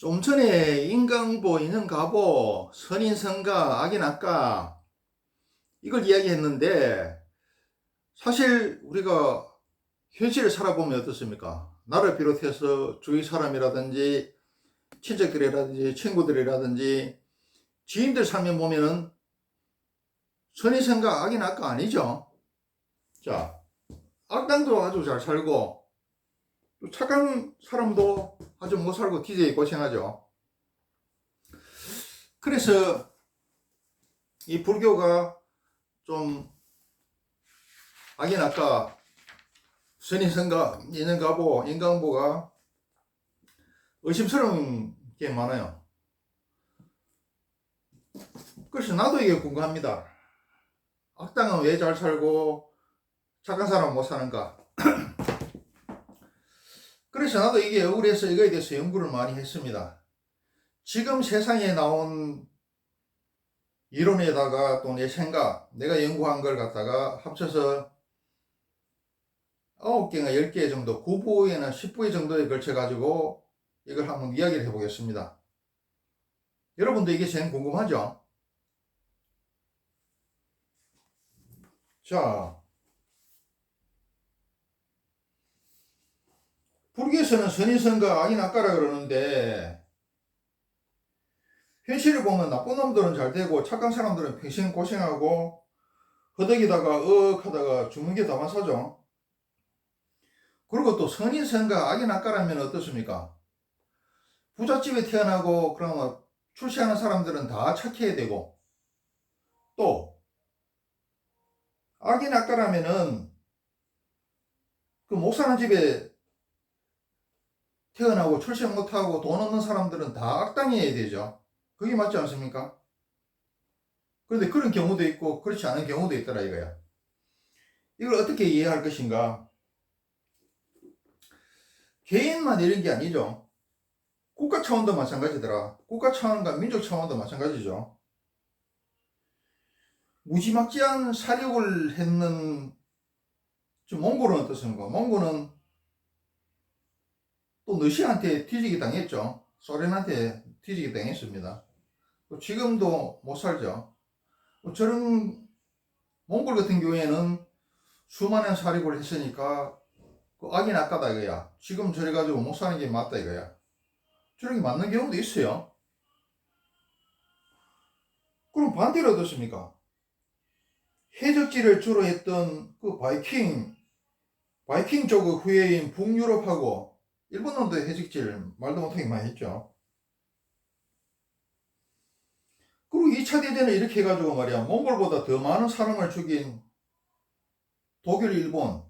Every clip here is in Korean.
좀 전에 인강보, 인연가보, 선인성가, 악인악가 이걸 이야기했는데 사실 우리가 현실을 살아보면 어떻습니까? 나를 비롯해서 주위 사람이라든지 친척들이라든지 친구들이라든지 지인들 삶에 보면은 선인성가, 악인악가 아니죠. 자, 악당도 아주 잘 살고 또 착한 사람도 아주 못 살고 DJ 고생하죠. 그래서 이 불교가 좀 악인악가, 선인성가, 인연가보, 인강보가 의심스러운 게 많아요. 그래서 나도 이게 궁금합니다. 악당은 왜 잘 살고 착한 사람은 못 사는가? 그래서 나도 이게 억울해서 이거에 대해서 연구를 많이 했습니다. 지금 세상에 나온 이론에다가 또 내 생각, 내가 연구한 걸 갖다가 합쳐서 9개나 10개 정도, 9부에나 10부의 정도에 걸쳐가지고 이걸 한번 이야기를 해보겠습니다. 여러분도 이게 제일 궁금하죠? 자, 불교에서는 선인성가 악인악가라 그러는데 현실을 보면 나쁜 놈들은 잘 되고 착한 사람들은 평생 고생하고 허덕이다가 하다가 죽는 게 다반사죠. 그리고 또 선인성가 악인악가라면 어떻습니까? 부잣집에 태어나고 그러면 출세하는 사람들은 다 착해야 되고 또 악인악가라면은 그 못 사는 집에 태어나고 출세 못하고 돈 없는 사람들은 다 악당이어야 되죠. 그게 맞지 않습니까? 그런데 그런 경우도 있고 그렇지 않은 경우도 있더라 이거야. 이걸 어떻게 이해할 것인가? 개인만 이런 게 아니죠. 국가 차원도 마찬가지더라. 국가 차원과 민족 차원도 마찬가지죠. 무지막지한 사력을 했는 몽골은 어떻습니까? 몽골은 또 러시아한테 뒤지게 당했죠. 소련한테 뒤지게 당했습니다. 지금도 못 살죠. 저런 몽골 같은 경우에는 수많은 사립을 했으니까 그 악인 악가다 이거야. 지금 저래 가지고 못 사는 게 맞다 이거야. 저런 게 맞는 경우도 있어요. 그럼 반대로 어떻습니까? 해적지를 주로 했던 그 바이킹 쪽 후예인 북유럽하고 일본도 해적질 말도 못하게 많이 했죠. 그리고 2차 대전을 이렇게 해가지고 말이야 몽골보다 더 많은 사람을 죽인 독일, 일본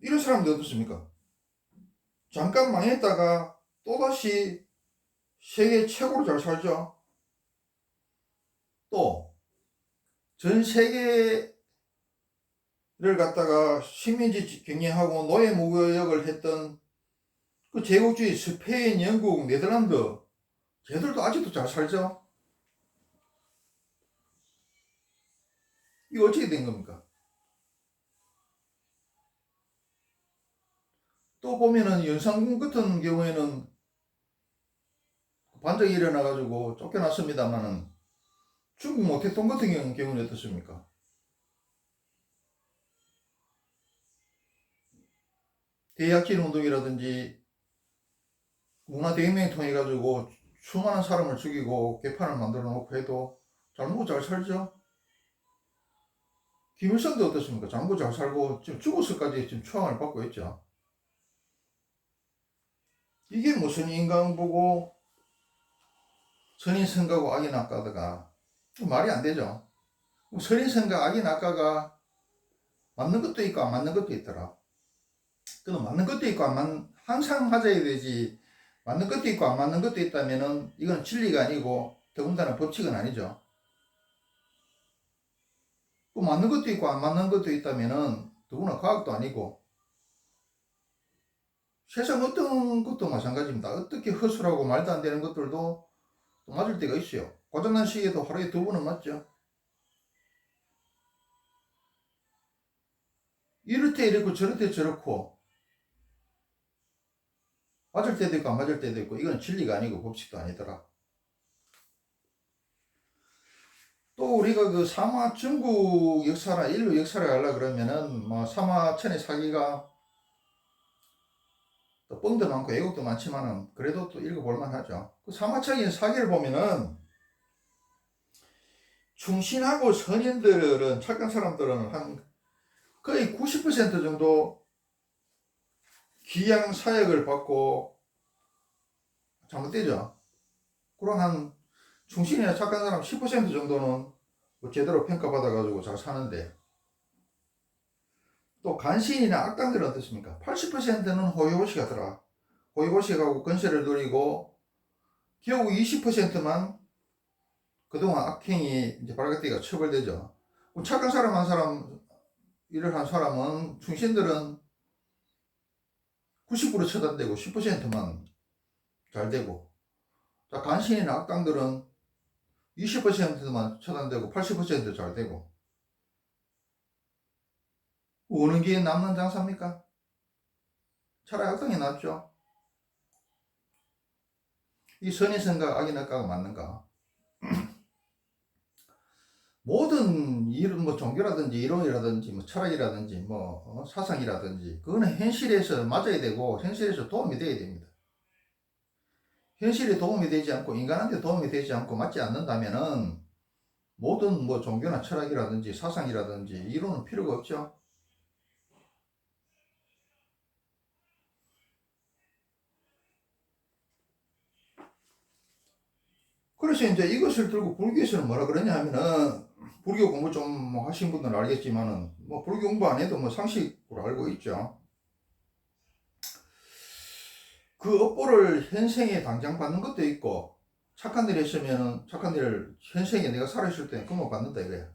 이런 사람들 어떻습니까? 잠깐 망했다가 또다시 세계 최고로 잘 살죠. 또 전 세계를 갖다가 식민지 경영하고 노예무역을 했던 그 제국주의 스페인, 영국, 네덜란드 쟤들도 아직도 잘 살죠. 이거 어떻게 된 겁니까? 또 보면은 연산군 같은 경우에는 반정이 일어나가지고 쫓겨났습니다만은 중국 모택동 같은 경우는 어떻습니까? 대약진 운동이라든지 문화대혁명 통해 가지고 수많은 사람을 죽이고 개판을 만들어 놓고 해도 잘 먹고 잘 살죠. 김일성도 어떻습니까? 잘 먹고 잘 살고 지금 죽어서까지 지금 추앙을 받고 있죠. 이게 무슨 인간 보고 선인성가고 악인악가가 말이 안 되죠. 선인성가 악인악가가 맞는 것도 있고 안 맞는 것도 있더라. 그럼 맞는 것도 있고 항상 맞아야 되지. 맞는 것도 있고 안 맞는 것도 있다면은 이건 진리가 아니고 더군다나 법칙은 아니죠. 그 맞는 것도 있고 안 맞는 것도 있다면은 더구나 과학도 아니고 세상 어떤 것도 마찬가지입니다. 어떻게 허술하고 말도 안 되는 것들도 또 맞을 때가 있어요. 고장난 시계도 하루에 2번은 맞죠. 이럴 때 이렇고 저럴 때 저렇고 맞을 때도 있고 안 맞을 때도 있고 이건 진리가 아니고 법칙도 아니더라. 또 우리가 그 사마 중국 역사나 인류 역사를 하려 그러면은 뭐 사마천의 사기가 또 뻥도 많고 애국도 많지만은 그래도 또 읽어볼 만하죠. 그 사마천의 사기를 보면은 충신하고 선인들은 착한 사람들은 한 거의 90% 정도 귀양 사역을 받고 잘못되죠. 그럼 한 충신이나 착한 사람 10% 정도는 뭐 제대로 평가받아가지고 잘 사는데 또 간신이나 악당들은 어떻습니까? 80%는 호의호식하더라. 호의호식하고 건세를 누리고 겨우 20%만 그동안 악행이 이제 발각되기가 처벌되죠. 착한 사람 한 사람 일을 한 사람은 충신들은 90% 처단되고 10%만 잘 되고 자, 간신이나 악당들은 20%만 처단되고 80%잘 되고 어느 게 남는 장사입니까? 차라리 악당이 낫죠. 이 선의선과 악인악과가 맞는가? 모든 이런 뭐 종교라든지 이론이라든지 뭐 철학이라든지 뭐 사상이라든지 그거는 현실에서 맞아야 되고 현실에서 도움이 돼야 됩니다. 현실에 도움이 되지 않고 인간한테 도움이 되지 않고 맞지 않는다면은 모든 뭐 종교나 철학이라든지 사상이라든지 이론은 필요가 없죠. 그래서 이제 이것을 들고 불교에서는 뭐라 그러냐 하면은 불교 공부 좀 하신 분들은 알겠지만은 뭐 불교 공부 안 해도 뭐 상식으로 알고 있죠. 그 업보를 현생에 당장 받는 것도 있고 착한 일 했으면은 착한 일을 현생에 내가 살아있을 때 그만 받는다 이거야.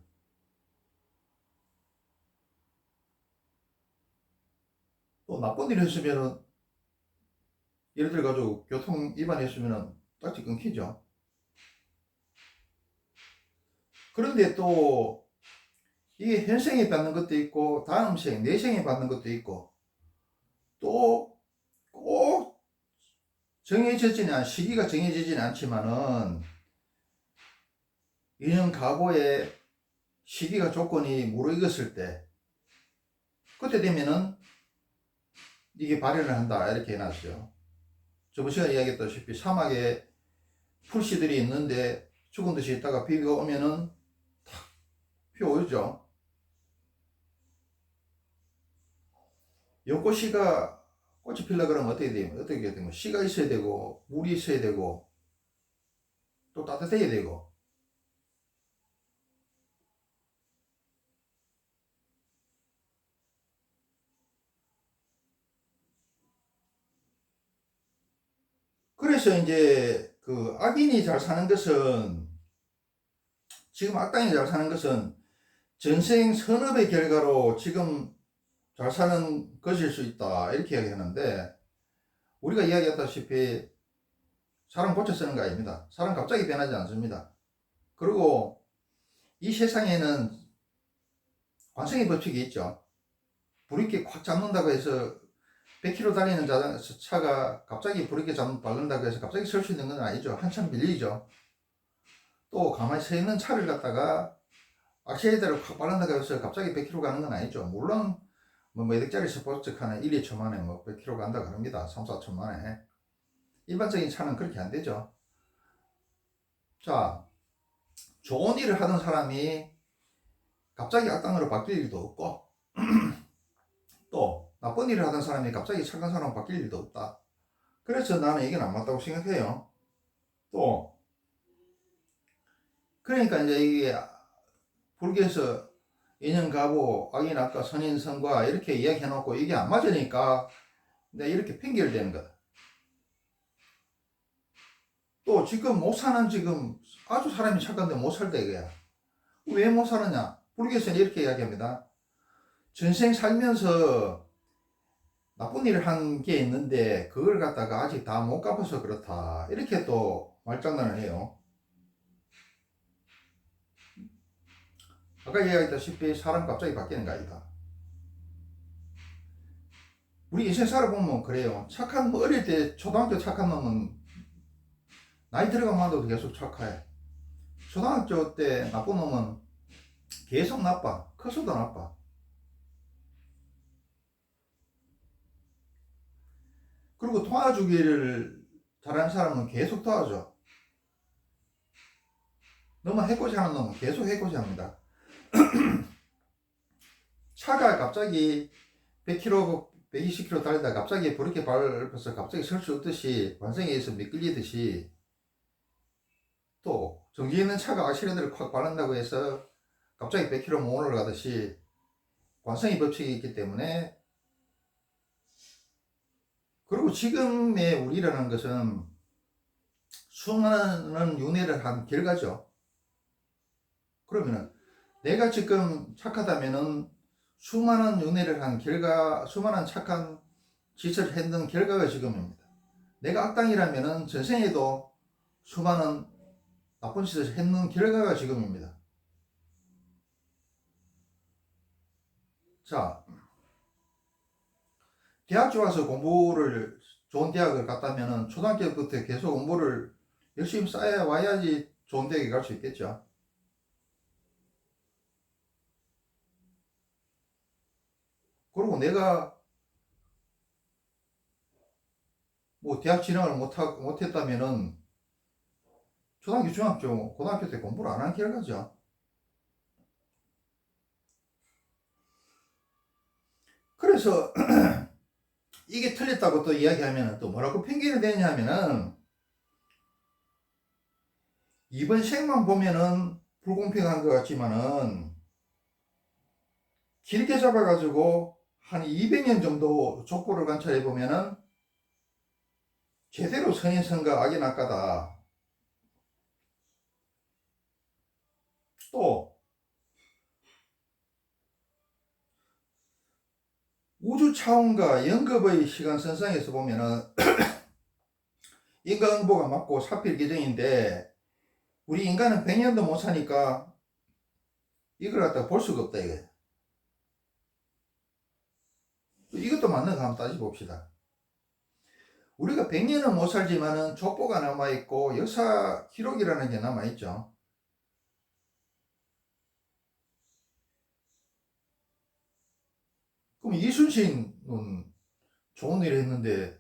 또 나쁜 일 했으면은 예를 들어 가지고 교통 위반했으면은 딱지 끊기죠. 그런데 또 이게 현생에 받는 것도 있고 다음 생, 내생에 받는 것도 있고 또 꼭 정해지지는 시기가 정해지지는 않지만은 인연가보의 시기가 조건이 무르익었을 때 그때 되면은 이게 발현을 한다 이렇게 해놨어요. 저번 시간에 이야기했다시피 사막에 풀씨들이 있는데 죽은 듯이 있다가 비가 오면은 탁 피어오르죠. 연꽃씨가 꽃이 피려 그러면 어떻게 돼요? 어떻게 되면 씨가 있어야 되고 물이 있어야 되고 또 따뜻해야 되고 그래서 이제 그 악인이 잘 사는 것은 지금 악당이 잘 사는 것은 전생 선업의 결과로 지금 잘 사는 것일 수 있다 이렇게 이야기하는데 우리가 이야기했다시피 사람 고쳐 쓰는 거 아닙니다. 사람 갑자기 변하지 않습니다. 그리고 이 세상에는 관성의 법칙이 있죠. 브레이크 콱 잡는다고 해서 100km 달리는 차가 갑자기 브레이크 밟는다고 해서 갑자기 설 수 있는 건 아니죠. 한참 밀리죠. 또 가만히 서 있는 차를 갖다가 악셀레이터를 확 밟는다고 해서 갑자기 100km 가는 건 아니죠. 물론 몇 억짜리 스포츠카는 1, 2초 만에 뭐 100km 간다 그럽니다. 3, 4초 만에. 일반적인 차는 그렇게 안 되죠. 자, 좋은 일을 하던 사람이 갑자기 악당으로 바뀔 일도 없고 또 나쁜 일을 하던 사람이 갑자기 착한 사람으로 바뀔 일도 없다. 그래서 나는 이게 안 맞다고 생각해요. 또 그러니까 이제 이게 불교에서 인연가보, 악인악과, 선인선과 이렇게 이야기해놓고 이게 안 맞으니까 내가 이렇게 핑계를 대는 거다. 또 지금 못 사는 지금 아주 사람이 착한데 못 살다 이거야. 왜 못 사느냐? 불교에서는 이렇게 이야기합니다. 전생 살면서 나쁜 일을 한 게 있는데 그걸 갖다가 아직 다 못 갚아서 그렇다. 이렇게 또 말장난을 해요. 아까 이야기했다시피 사람 갑자기 바뀌는 거 아니다. 우리 인생 살아보면 그래요. 착한, 뭐 어릴 때 초등학교 착한 놈은 나이 들어가면도 계속 착해. 초등학교 때 나쁜 놈은 계속 나빠. 커서도 나빠. 그리고 도와주기를 잘하는 사람은 계속 도와줘. 너무 해코지 하는 놈은 계속 해코지 합니다. 차가 갑자기 100km, 120km 달리다 갑자기 그렇게 밟아서 갑자기 설 수 없듯이 관성에 의해서 미끌리듯이 또 정지해 있는 차가 악셀레이터를 콱 밟는다고 해서 갑자기 100km 못 올라가듯이 관성의 법칙이 있기 때문에. 그리고 지금의 우리라는 것은 수많은 윤회를 한 결과죠. 그러면은 내가 지금 착하다면은 수많은 윤회를 한 결과, 수많은 착한 짓을 했는 결과가 지금입니다. 내가 악당이라면은 전생에도 수많은 나쁜 짓을 했는 결과가 지금입니다. 자, 대학 좋아서 공부를, 좋은 대학을 갔다면은 초등학교부터 계속 공부를 열심히 쌓아 와야지 좋은 대학에 갈 수 있겠죠. 그리고 내가 뭐 대학 진학을 못했다면은 초등학교, 중학교, 고등학교 때 공부를 안 한 결과죠. 그래서 이게 틀렸다고 또 이야기하면 또 뭐라고 핑계를 대냐 하면은 이번 생만 보면은 불공평한 것 같지만은 길게 잡아가지고 한 200년 정도 족보를 관찰해 보면은 제대로 선인 선과 악이 낙가다. 또 우주 차원과 연급의 시간선상에서 보면은 인과응보가 맞고 사필 계정인데 우리 인간은 100년도 못 사니까 이걸 갖다 볼 수가 없다 이거예요. 이것도 맞는가 한번 따져봅시다. 우리가 100년은 못 살지만은 족보가 남아있고 역사 기록이라는 게 남아있죠. 그럼 이순신은 좋은 일을 했는데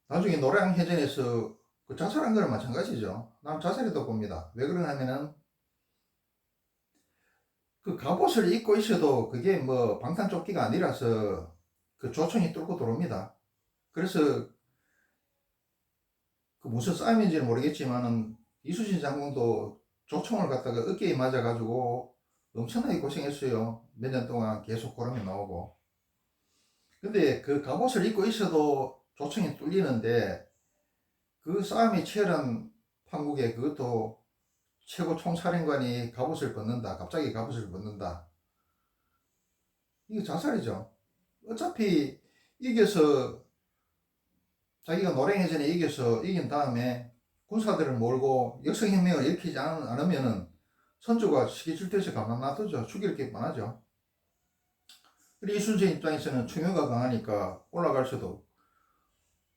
나중에 노량해전에서 그 자살한 거랑 마찬가지죠. 난 자살이라고 봅니다. 왜 그러냐면은 그 갑옷을 입고 있어도 그게 뭐 방탄조끼가 아니라서 그 조총이 뚫고 들어옵니다. 그래서 그 무슨 싸움인지는 모르겠지만은 이순신 장군도 조총을 갖다가 어깨에 맞아가지고 엄청나게 고생했어요. 몇 년 동안 계속 고름이 나오고. 근데 그 갑옷을 입고 있어도 조총이 뚫리는데 그 싸움이 치열한 판국에 그것도 최고 총사령관이 갑옷을 벗는다. 갑자기 갑옷을 벗는다. 이거 자살이죠. 어차피 이겨서 자기가 노량해전에 이겨서 이긴 다음에 군사들을 몰고 역성혁명을 일으키지 않으면은 선조가 시기 질투해서 가만 놔두죠. 죽일 게 뻔하죠. 그리고 이순신 입장에서는 충효가 강하니까 올라갈 수도,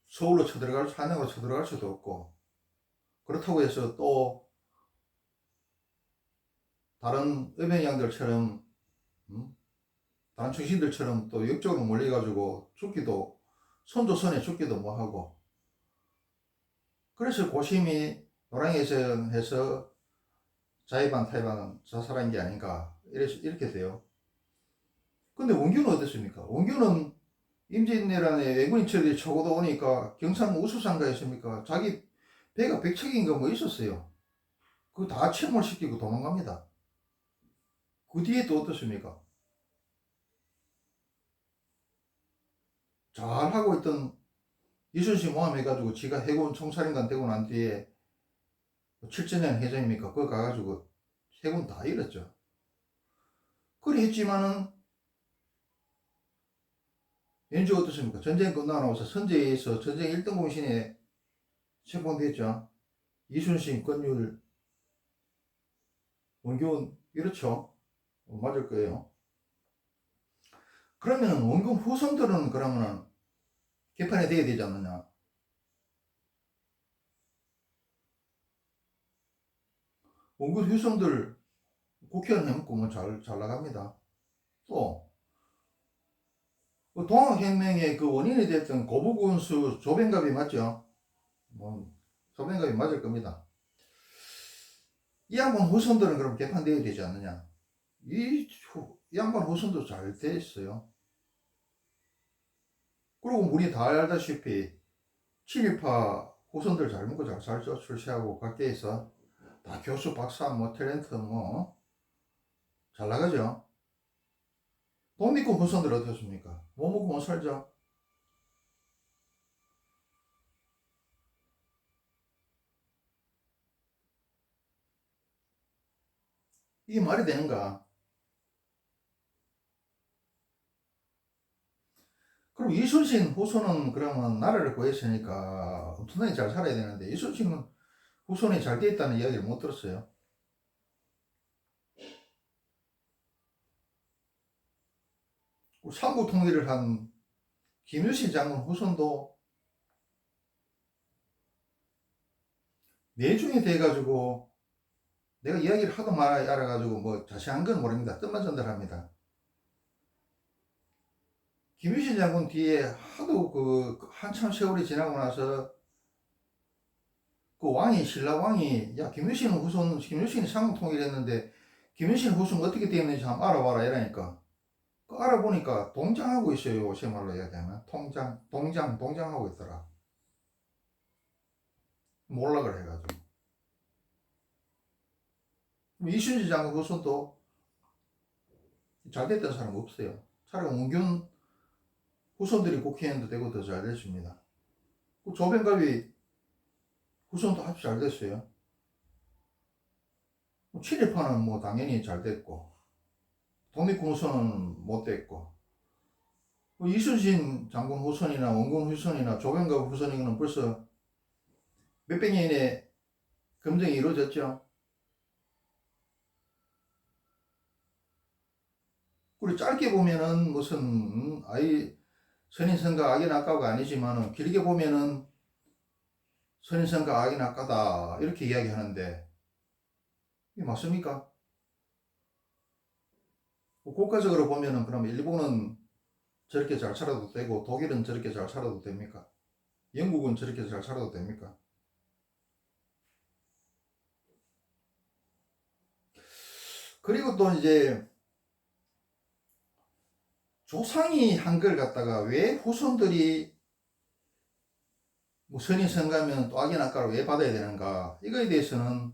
서울로 쳐들어갈, 한양으로 쳐들어갈 수도 없고, 그렇다고 해서 또 다른 의병양들처럼 다른 충신들처럼 또 역적으로 몰려가지고 죽기도, 선조 선에 죽기도 뭐하고. 그래서 고심이 노량해전 해서 자의반 타의반 자살한 게 아닌가 이렇게 돼요. 근데 원규는 어땠습니까? 원규는 임진왜란에 왜군인들이 쳐고도 오니까 경상 우수상가였습니까? 자기 배가 100척인가 뭐 있었어요. 그거 다 침몰시키고 도망갑니다. 그 뒤에 또 어떻습니까? 잘하고 있던 이순신 모함해가지고 지가 해군 총사령관 되고 난 뒤에 7전년 해전입니까? 그거 가가지고 해군 다 잃었죠. 그래 했지만은 왠지 어떻습니까? 전쟁 끝나고 나서 선제에 의해서 전쟁 1등 공신에 책봉됐죠. 이순신, 권율, 원교훈 이렇죠. 맞을 거예요. 그러면은 원금 후손들은 그러면은 개판이 돼야 되지 않느냐. 원금 후손들 국회의원 해먹고 뭐 잘 나갑니다. 또, 그 동학혁명의 그 원인이 됐던 고부군수 조뱅갑이 맞죠? 뭐, 조뱅갑이 맞을 겁니다. 이 양반 후손들은 그럼 개판돼야 되지 않느냐. 이 양반 후손도 잘 돼 있어요. 그리고 우리 다 알다시피 친일파 후손들 잘 먹고 잘 살죠. 출세하고 각계에서 다 교수, 박사, 뭐 탤런트 뭐 잘 나가죠. 독립군 후손들 어떻습니까? 뭐 먹고 못 살죠. 이게 말이 되는가? 그럼 이순신 후손은 그러면 나라를 구했으니까 엄청나게 잘 살아야 되는데 이순신 후손이 잘 돼 있다는 이야기를 못 들었어요. 삼국 통일을 한 김유신 장군 후손도 내중이 돼가지고 내가 이야기를 하도 많이 알아가지고 뭐 자세한 건 모릅니다. 뜻만 전달합니다. 김유신 장군 뒤에 하도 그 한참 세월이 지나고 나서 그 왕이 신라왕이 야 김유신 후손 김유신이 삼국 통일했는데 김유신 후손 어떻게 되었는지 한번 알아봐라 이러니까 그 알아보니까 동장하고 있어요. 요새 말로 이야기하면 동장하고 있더라. 몰락을 해가지고 이순신 장군 후손도 잘 됐던 사람 없어요. 차라리 원균 후손들이 국회의원도 되고 더 잘 됐습니다. 그 조병갑이 후손도 아주 잘 됐어요. 친일파는 뭐 당연히 잘 됐고 독립군 후손은 못 됐고 이순신 장군 후손이나 원군 후손이나 조병갑 후손이는 벌써 몇백 년의 검증이 이루어졌죠. 그리고 짧게 보면은 무슨 선인성과 악이 낙가가 아니지만은 길게 보면은 선인성과 악이 낙가다 이렇게 이야기하는데 이게 맞습니까? 국가적으로 보면은 그럼 일본은 저렇게 잘 살아도 되고 독일은 저렇게 잘 살아도 됩니까? 영국은 저렇게 잘 살아도 됩니까? 그리고 또 이제 조상이 한 걸 갖다가 왜 후손들이 뭐 선인성가면 또 악인학가를 왜 받아야 되는가 이거에 대해서는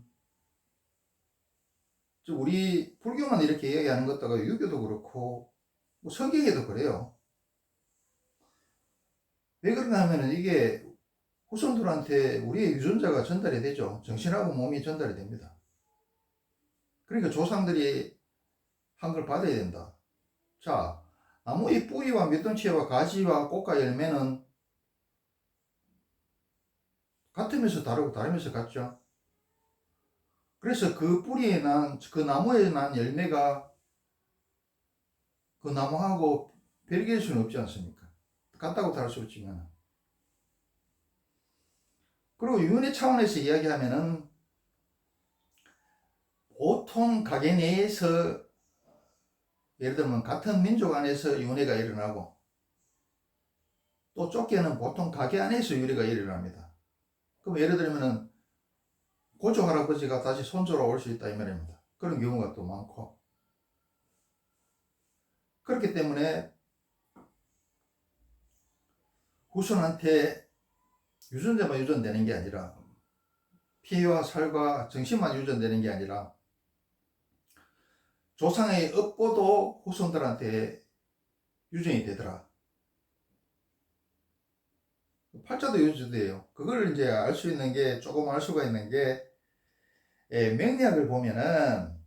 우리 불교만 이렇게 이야기하는 것다가 유교도 그렇고 뭐 성경에도 그래요. 왜 그런가 하면은 이게 후손들한테 우리의 유전자가 전달이 되죠. 정신하고 몸이 전달이 됩니다. 그러니까 조상들이 한 걸 받아야 된다. 자, 나무의 뿌리와 밑둥치와 가지와 꽃과 열매는 같으면서 다르고 다르면서 같죠. 그래서 그 뿌리에 그 나무에 난 열매가 그 나무하고 별개일 수는 없지 않습니까? 같다고 다를 수 없지만. 그리고 윤회 차원에서 이야기하면은 보통 가게 내에서 예를 들면 같은 민족 안에서 윤회가 일어나고 또 쫓겨는 보통 가게 안에서 윤회가 일어납니다. 그럼 예를 들면은 고조 할아버지가 다시 손주로 올 수 있다 이 말입니다. 그런 경우가 또 많고 그렇기 때문에 후손한테 유전자만 유전되는 게 아니라 피와 살과 정신만 유전되는 게 아니라 조상의 업보도 후손들한테 유전이 되더라. 팔자도 유전돼요. 그걸 이제 알 수 있는 게 조금 알 수가 있는 게 명리학을 보면은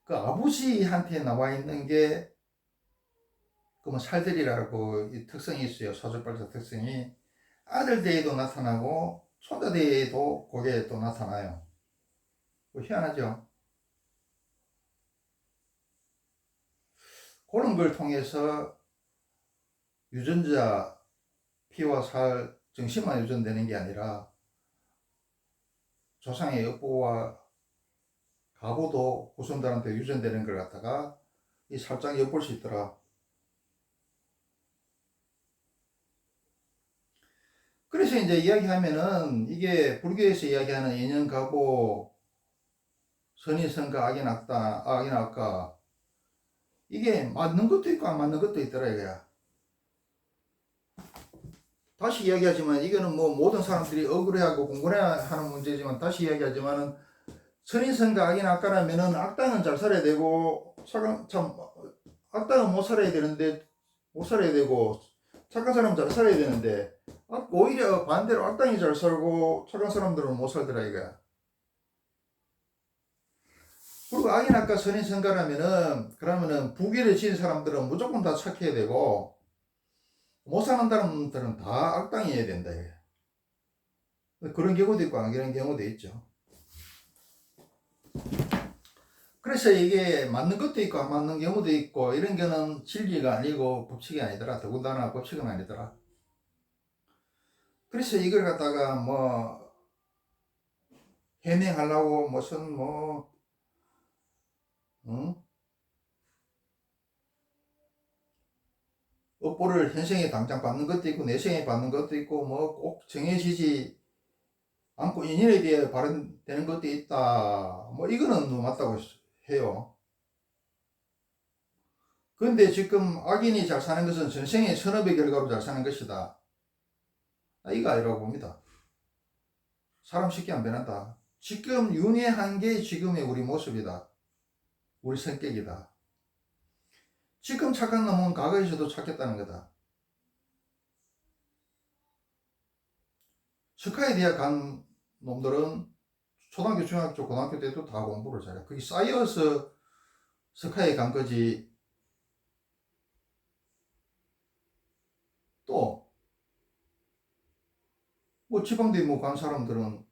그 아버지한테 나와 있는 게 그 뭐 살들이라고 이 특성이 있어요. 사주팔자 특성이 아들 대에도 나타나고 손자 대에도 그게 또 나타나요. 희한하죠. 그런 걸 통해서 유전자, 피와 살, 정신만 유전되는 게 아니라 조상의 여보와 가보도 후손들한테 유전되는 걸 갖다가 이 살짝 엿볼 수 있더라. 그래서 이제 이야기하면은 이게 불교에서 이야기하는 인연가보, 선인선가, 악인악다, 악인악가, 이게 맞는 것도 있고 안 맞는 것도 있더라 이거야. 다시 이야기하지만 이거는 뭐 모든 사람들이 억울해하고 공분해하는 문제지만 다시 이야기하지만은 선인선가, 악인악가라면은 악당은 잘 살아야 되고 참 악당은 못 살아야 되는데 못 살아야 되고 착한 사람은 잘 살아야 되는데 오히려 반대로 악당이 잘 살고 착한 사람들은 못 살더라 이거야. 그리고 악인악가 선인선가라면은 그러면은 부귀를 지은 사람들은 무조건 다 착해야 되고 못 사는 사람들은 다 악당이어야 된다 이게. 그런 경우도 있고 안 그런 경우도 있죠. 그래서 이게 맞는 것도 있고 안 맞는 경우도 있고 이런 거는 진리가 아니고 법칙이 아니더라. 더군다나 법칙은 아니더라. 그래서 이걸 갖다가 뭐 해명하려고 무슨 뭐 응? 업보를 현생에 당장 받는 것도 있고 내생에 받는 것도 있고 뭐 꼭 정해지지 않고 인연에 대해 발현되는 것도 있다. 뭐 이거는 뭐 맞다고 해요. 그런데 지금 악인이 잘 사는 것은 전생의 선업의 결과로 잘 사는 것이다. 이거 아니라고 봅니다. 사람 쉽게 안 변한다. 지금 윤회한 게 지금의 우리 모습이다. 우리 성격이다. 지금 착한 놈은 과거에서도 착했다는 거다. 스카에 대학 간 놈들은 초등학교, 중학교, 고등학교 때도 다 공부를 잘해. 그게 쌓여서 스카에 간 거지. 또 뭐 지방대 뭐 간 사람들은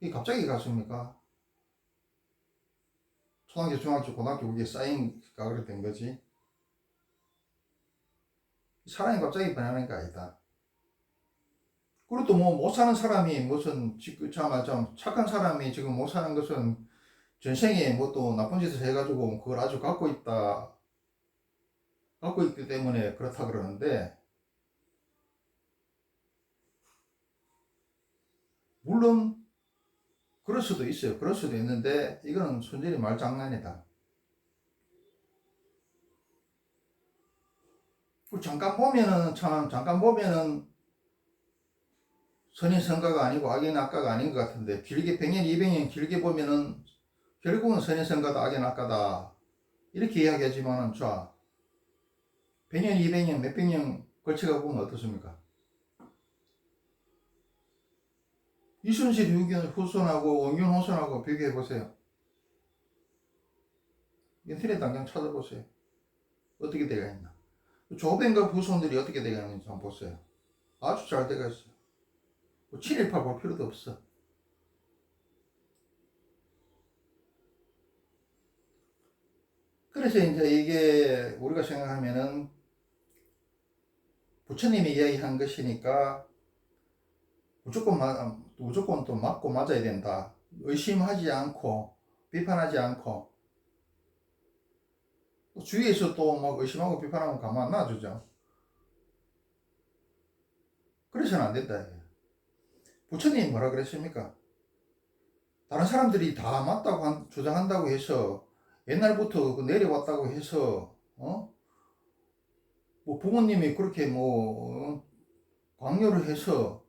이게 갑자기 갔습니까? 초등학교, 중학교, 고등학교 그게 쌓인가 그래 된 거지. 사람이 갑자기 변하는 게 아니다. 그리고 또 뭐 못 사는 사람이 무슨 참 착한 사람이 지금 못 사는 것은 전생에 뭐 또 나쁜 짓을 해가지고 그걸 아주 갖고 있기 때문에 그렇다 그러는데 물론 그럴 수도 있어요. 그럴 수도 있는데 이거는 순전히 말장난이다. 잠깐 보면은 선인선가가 아니고 악인악가가 아닌 것 같은데 길게 100년, 200년 길게 보면은 결국은 선인선가다 악인악가다 이렇게 이야기하지만은 자 100년, 200년, 몇백 년 걸쳐가 보면 어떻습니까? 이순실 유견 후손하고 원균 후손하고 비교해 보세요. 인터넷 당장 찾아보세요. 어떻게 되어 있나? 조뱅갑 후손들이 어떻게 되어 있는지 한번 보세요. 아주 잘 되어 있어요. 뭐 친일파 볼 필요도 없어. 그래서 이제 이게 우리가 생각하면은 부처님이 이야기한 것이니까 무조건 또 맞고 맞아야 된다. 의심하지 않고 비판하지 않고 또 주위에서 또 막 의심하고 비판하면 가만 안 놔주죠. 그래서는 안 된다. 부처님이 뭐라 그랬습니까? 다른 사람들이 다 맞다고 주장한다고 해서 옛날부터 내려왔다고 해서 뭐 부모님이 그렇게 뭐 강요를 해서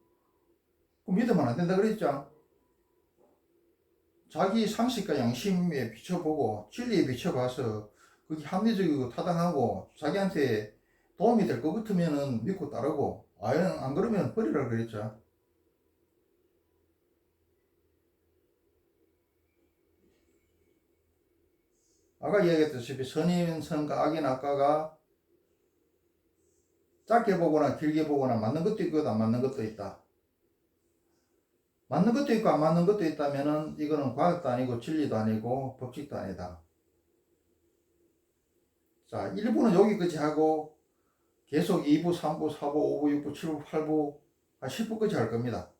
믿으면 안 된다 그랬죠. 자기 상식과 양심에 비춰보고 진리에 비춰봐서 그게 합리적이고 타당하고 자기한테 도움이 될 것 같으면은 믿고 따르고 안 그러면 버리라 그랬죠. 아까 이야기했다시피 선인 선과 악인 악과가 짧게 보거나 길게 보거나 맞는 것도 있고 안 맞는 것도 있다. 맞는 것도 있고 안 맞는 것도 있다면은 이거는 과학도 아니고 진리도 아니고 법칙도 아니다. 자, 1부는 여기까지 하고 계속 2부, 3부, 4부, 5부, 6부, 7부, 8부, 한 10부까지 할 겁니다.